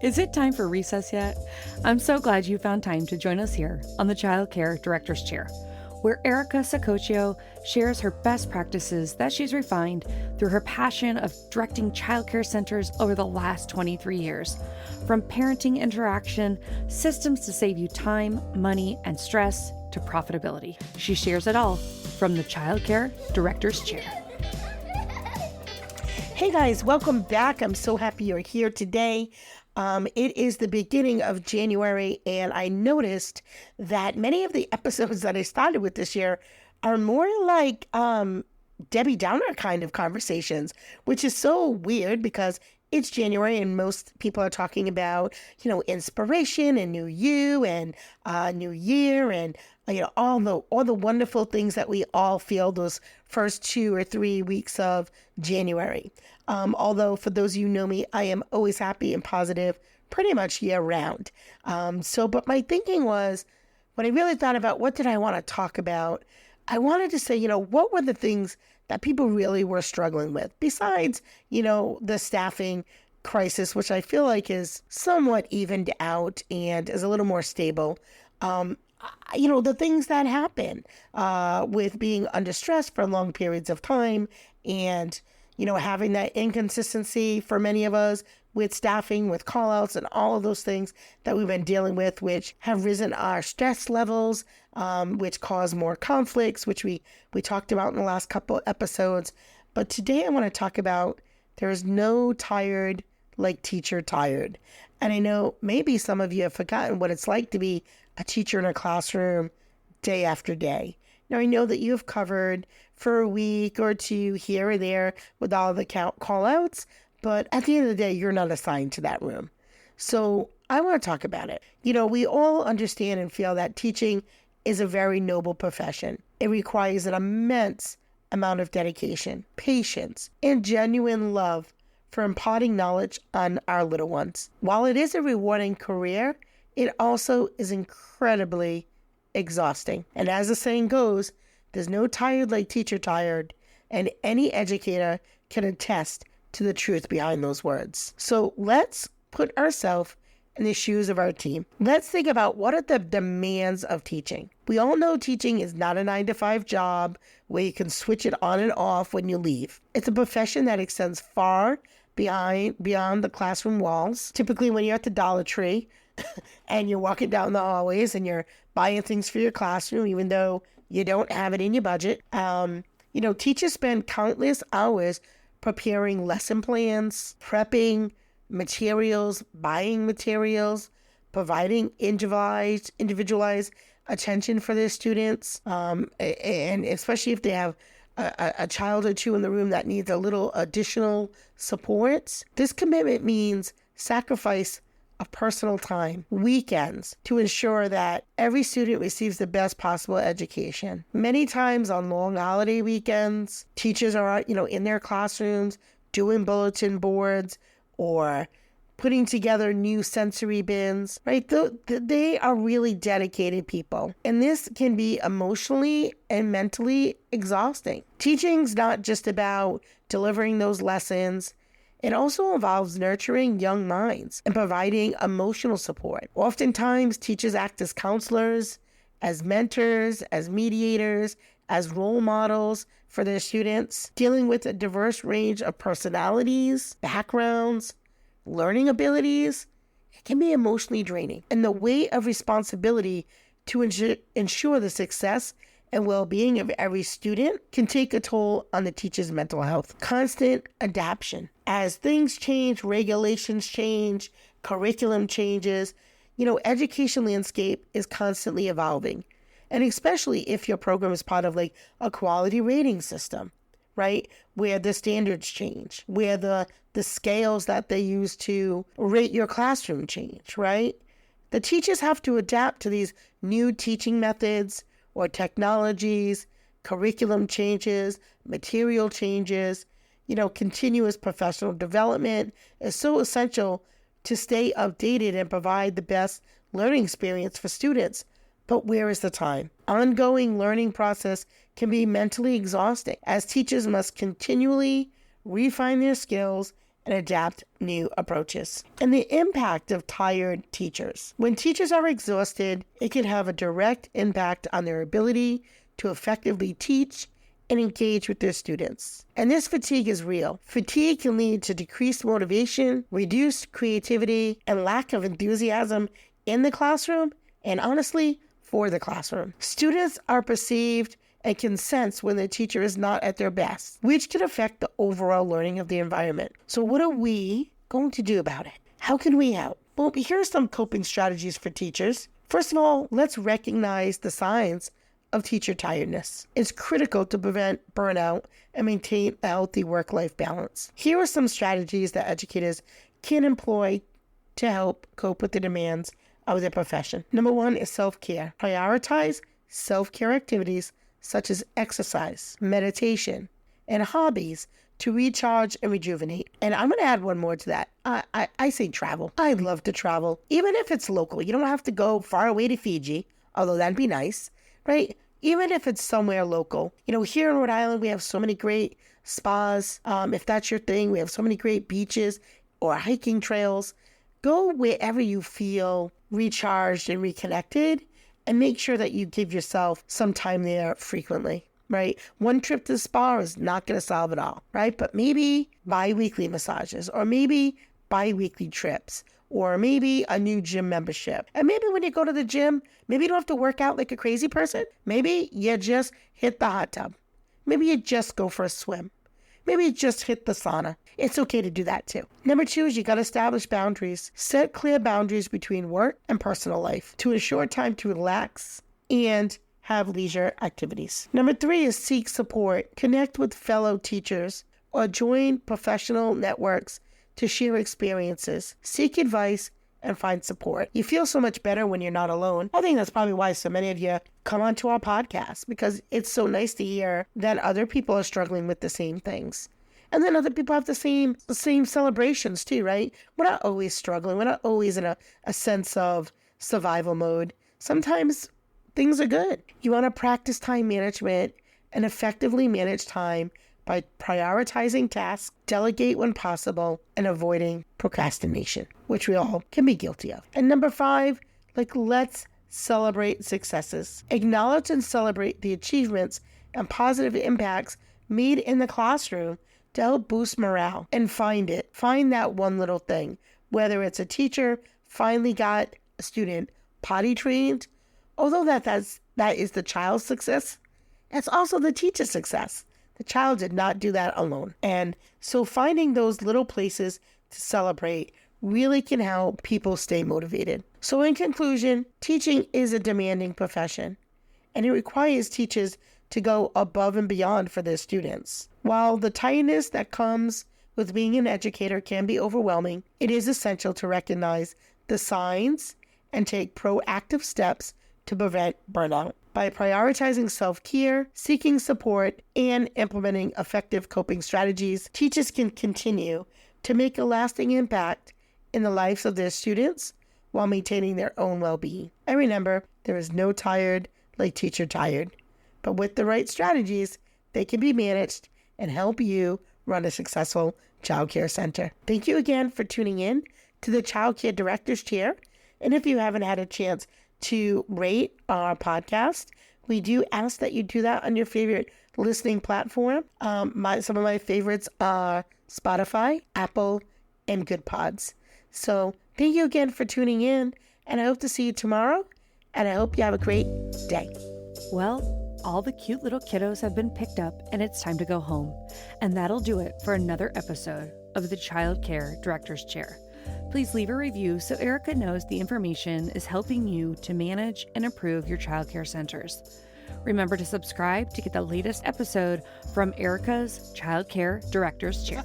Is it time for recess yet? I'm so glad you found time to join us here on the Child Care Director's Chair, where Erica Sacoccio shares her best practices that she's refined through her passion of directing childcare centers over the last 23 years. From parenting interaction, systems to save you time, money, and stress, to profitability. She shares it all from the Child Care Director's Chair. Hey guys, welcome back. I'm so happy you're here today. It is the beginning of January, and I noticed that many of the episodes that I started with this year are more like Debbie Downer kind of conversations, which is so weird because it's January and most people are talking about, inspiration and new you and new year and all the wonderful things that we all feel those first 2 or 3 weeks of January. Although for those of you who know me, I am always happy and positive pretty much year round. But my thinking was, when I really thought about what did I want to talk about, I wanted to say, what were the things that people really were struggling with besides, the staffing crisis, which I feel like is somewhat evened out and is a little more stable. The things that happen with being under stress for long periods of time and, having that inconsistency for many of us with staffing, with call-outs and all of those things that we've been dealing with, which have risen our stress levels, which cause more conflicts, which we talked about in the last couple of episodes. But today I want to talk about there's no tired like teacher tired. And I know maybe some of you have forgotten what it's like to be a teacher in a classroom day after day. Now, I know that you have covered for a week or two here or there with all the call outs, but at the end of the day, you're not assigned to that room. So I want to talk about it. We all understand and feel that teaching is a very noble profession. It requires an immense amount of dedication, patience, and genuine love for imparting knowledge on our little ones. While it is a rewarding career, it also is incredibly exhausting. And as the saying goes, there's no tired like teacher tired, and any educator can attest to the truth behind those words. So let's put ourselves in the shoes of our team. Let's think about what are the demands of teaching. We all know teaching is not a 9-to-5 job where you can switch it on and off when you leave. It's a profession that extends far beyond the classroom walls. Typically when you're at the Dollar Tree and you're walking down the hallways and you're buying things for your classroom, even though you don't have it in your budget. Teachers spend countless hours preparing lesson plans, prepping materials, buying materials, providing individualized attention for their students, and especially if they have a child or two in the room that needs a little additional support. This commitment means sacrifice of personal time, weekends, to ensure that every student receives the best possible education. Many times on long holiday weekends, teachers are, in their classrooms doing bulletin boards or putting together new sensory bins, right? They are really dedicated people. And this can be emotionally and mentally exhausting. Teaching's not just about delivering those lessons. It also involves nurturing young minds and providing emotional support. Oftentimes, teachers act as counselors, as mentors, as mediators, as role models for their students, dealing with a diverse range of personalities, backgrounds, learning abilities. It can be emotionally draining. And the weight of responsibility to ensure the success and well-being of every student can take a toll on the teacher's mental health. Constant adaptation. As things change, regulations change, curriculum changes, education landscape is constantly evolving. And especially if your program is part of like a quality rating system, right? Where the standards change, where the scales that they use to rate your classroom change, right? The teachers have to adapt to these new teaching methods or technologies, curriculum changes, material changes. Continuous professional development is so essential to stay updated and provide the best learning experience for students. But where is the time? Ongoing learning process can be mentally exhausting as teachers must continually refine their skills and adapt new approaches. And the impact of tired teachers. When teachers are exhausted, it can have a direct impact on their ability to effectively teach and engage with their students. And this fatigue is real. Fatigue can lead to decreased motivation, reduced creativity, and lack of enthusiasm in the classroom, and honestly, for the classroom. Students are perceived and can sense when the teacher is not at their best, which can affect the overall learning of the environment. So what are we going to do about it? How can we help? Well, here are some coping strategies for teachers. First of all, let's recognize the signs of teacher tiredness. It's critical to prevent burnout and maintain a healthy work-life balance. Here are some strategies that educators can employ to help cope with the demands of their profession. Number one is self-care. Prioritize self-care activities such as exercise, meditation, and hobbies to recharge and rejuvenate. And I'm going to add one more to that. I say travel. I love to travel, even if it's local. You don't have to go far away to Fiji, although that'd be nice, right? Even if it's somewhere local. You know, here in Rhode Island, we have so many great spas. If that's your thing, we have so many great beaches or hiking trails. Go wherever you feel recharged and reconnected, and make sure that you give yourself some time there frequently, right? One trip to the spa is not going to solve it all, right? But maybe bi-weekly massages, or maybe bi-weekly trips, or maybe a new gym membership. And maybe when you go to the gym, maybe you don't have to work out like a crazy person. Maybe you just hit the hot tub. Maybe you just go for a swim. Maybe you just hit the sauna. It's okay to do that too. Number two is you got to establish boundaries. Set clear boundaries between work and personal life to ensure time to relax and have leisure activities. Number three is seek support. Connect with fellow teachers or join professional networks to share experiences. Seek advice and find support. You feel so much better when you're not alone. I think that's probably why so many of you come onto our podcast, because it's so nice to hear that other people are struggling with the same things. And then other people have the same celebrations too, right? We're not always struggling. We're not always in a sense of survival mode. Sometimes things are good. You want to practice time management and effectively manage time by prioritizing tasks, delegate when possible, and avoiding procrastination, which we all can be guilty of. And number five, let's celebrate successes. Acknowledge and celebrate the achievements and positive impacts made in the classroom to help boost morale, and find that one little thing, whether it's a teacher finally got a student potty trained, although that is the child's success, that's also the teacher's success. The child did not do that alone. And so finding those little places to celebrate really can help people stay motivated. So in conclusion, teaching is a demanding profession, and it requires teachers to go above and beyond for their students. While the tiredness that comes with being an educator can be overwhelming, it is essential to recognize the signs and take proactive steps to prevent burnout. By prioritizing self-care, seeking support, and implementing effective coping strategies, teachers can continue to make a lasting impact in the lives of their students while maintaining their own well-being. And remember, there is no tired like teacher tired. But with the right strategies, they can be managed and help you run a successful childcare center. Thank you again for tuning in to the Childcare Director's Chair. And if you haven't had a chance to rate our podcast, we do ask that you do that on your favorite listening platform. Some of my favorites are Spotify, Apple, and Good Pods. So thank you again for tuning in, and I hope to see you tomorrow, and I hope you have a great day. Well, all the cute little kiddos have been picked up and it's time to go home. And that'll do it for another episode of the Child Care Director's Chair. Please leave a review so Erica knows the information is helping you to manage and improve your childcare centers. Remember to subscribe to get the latest episode from Erica's Child Care Director's Chair.